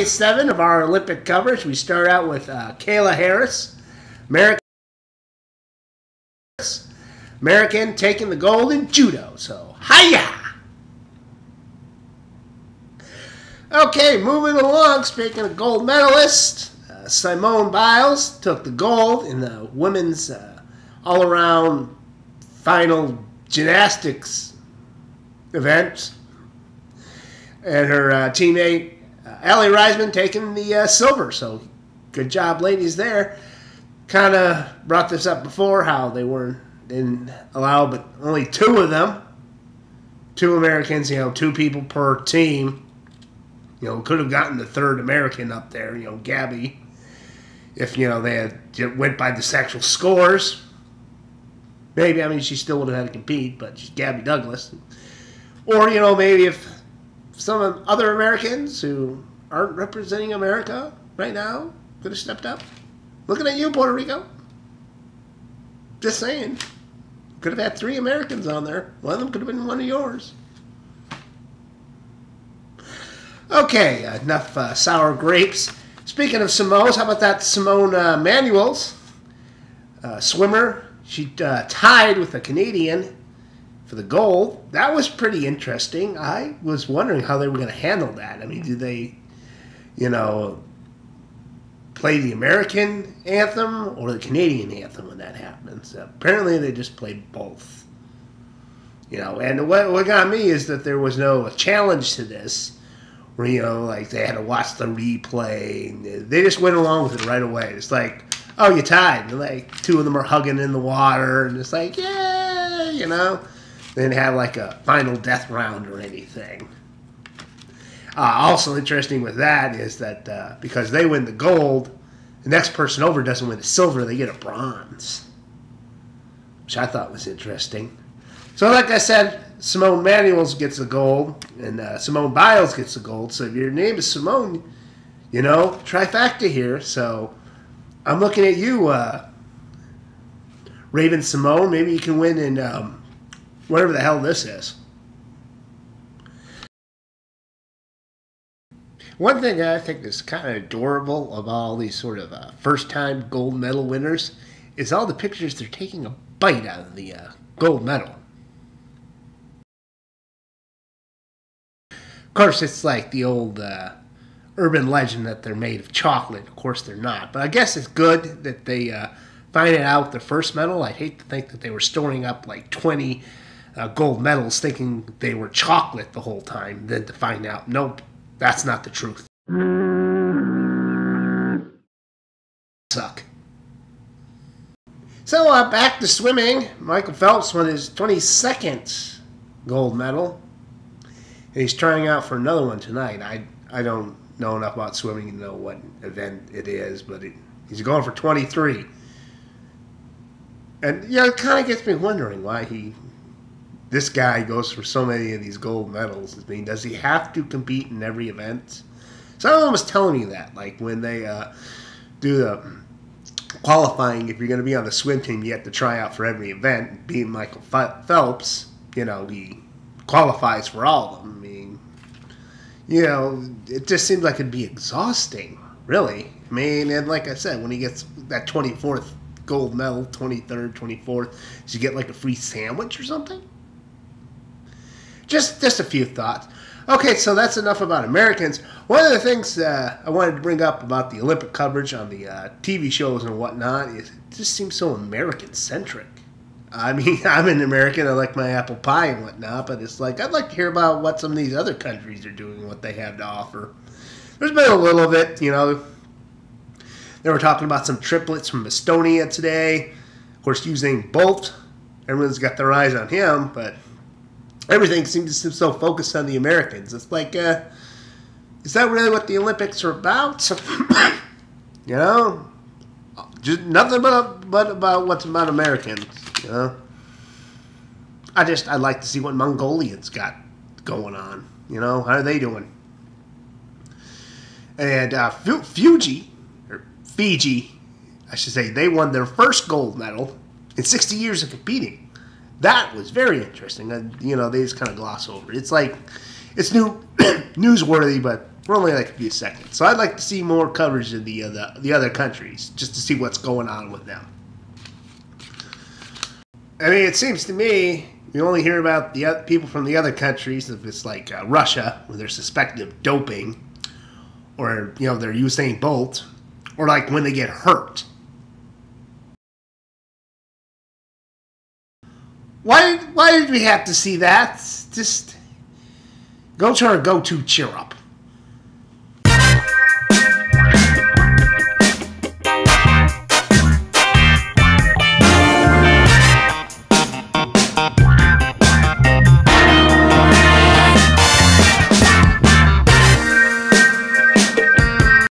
day 7 of our Olympic coverage. We start out with Kayla Harris, American taking the gold in judo. So, hiya! Okay, moving along. Speaking of gold medalists, Simone Biles took the gold in the women's all-around final gymnastics event. And her teammate, Aly Raisman, taking the silver. So, good job, ladies, there. Kind of brought this up before, how didn't allow but only 2 of them. 2 Americans, 2 people per team. Could have gotten the 3rd American up there, Gabby, if, they had went by the sexual scores. Maybe, she still would have had to compete, but she's Gabby Douglas. Or, maybe if some other Americans who aren't representing America right now could have stepped up. Looking at you, Puerto Rico. Just saying. Could have had 3 Americans on there. One of them could have been one of yours. Okay, enough sour grapes. Speaking of Simone's, how about that Simone Manuel's swimmer? She tied with a Canadian for the gold. That was pretty interesting. I was wondering how they were going to handle that. Do they, play the American anthem or the Canadian anthem when that happens? Apparently they just played both. And what got me is that there was no challenge to this, where, they had to watch the replay. And they just went along with it right away. It's like, oh, you tied. And 2 of them are hugging in the water, and it's like, yeah, They didn't have a final death round or anything. Also interesting with that is that because they win the gold, the next person over doesn't win the silver, they get a bronze, which I thought was interesting. So like I said, Simone Manuel gets the gold, and Simone Biles gets the gold. So if your name is Simone, trifecta here. So I'm looking at you, Raven Simone. Maybe you can win in whatever the hell this is. One thing I think is kind of adorable of all these sort of first-time gold medal winners is all the pictures they're taking a bite out of the gold medal. Of course, it's like the old urban legend that they're made of chocolate. Of course, they're not. But I guess it's good that they find it out with the first medal. I'd hate to think that they were storing up 20 gold medals thinking they were chocolate the whole time, then to find out, nope, that's not the truth. Suck. So back to swimming. Michael Phelps won his 22nd gold medal. And he's trying out for another one tonight. I don't know enough about swimming to know what event it is, but he's going for 23. And it kind of gets me wondering why this guy goes for so many of these gold medals. Does he have to compete in every event? Someone was telling me that, when they do the qualifying, if you're going to be on the swim team, you have to try out for every event. Being Michael Phelps, he qualifies for all of them. It just seems like it'd be exhausting, really. And like I said, when he gets that 24th gold medal, 23rd, 24th, does he get a free sandwich or something? Just a few thoughts. Okay, so that's enough about Americans. One of the things I wanted to bring up about the Olympic coverage on the TV shows and whatnot is it just seems so American-centric. I'm an American. I like my apple pie and whatnot, but it's I'd like to hear about what some of these other countries are doing and what they have to offer. There's been a little of it, They were talking about some triplets from Estonia today. Of course, Usain Bolt. Everyone's got their eyes on him, but everything seems to be so focused on the Americans. It's is that really what the Olympics are about? Just nothing but about what's about Americans. I'd like to see what Mongolians got going on. How are they doing? And Fiji, I should say, they won their first gold medal in 60 years of competing. That was very interesting. They just kind of gloss over it. It's newsworthy, but for only like a few seconds. So I'd like to see more coverage of the other countries, just to see what's going on with them. I mean, it seems to me we only hear about the people from the other countries if it's like Russia, where they're suspected of doping, or they're Usain Bolt, or like when they get hurt. Why did we have to see that? Just go to our go-to cheer up.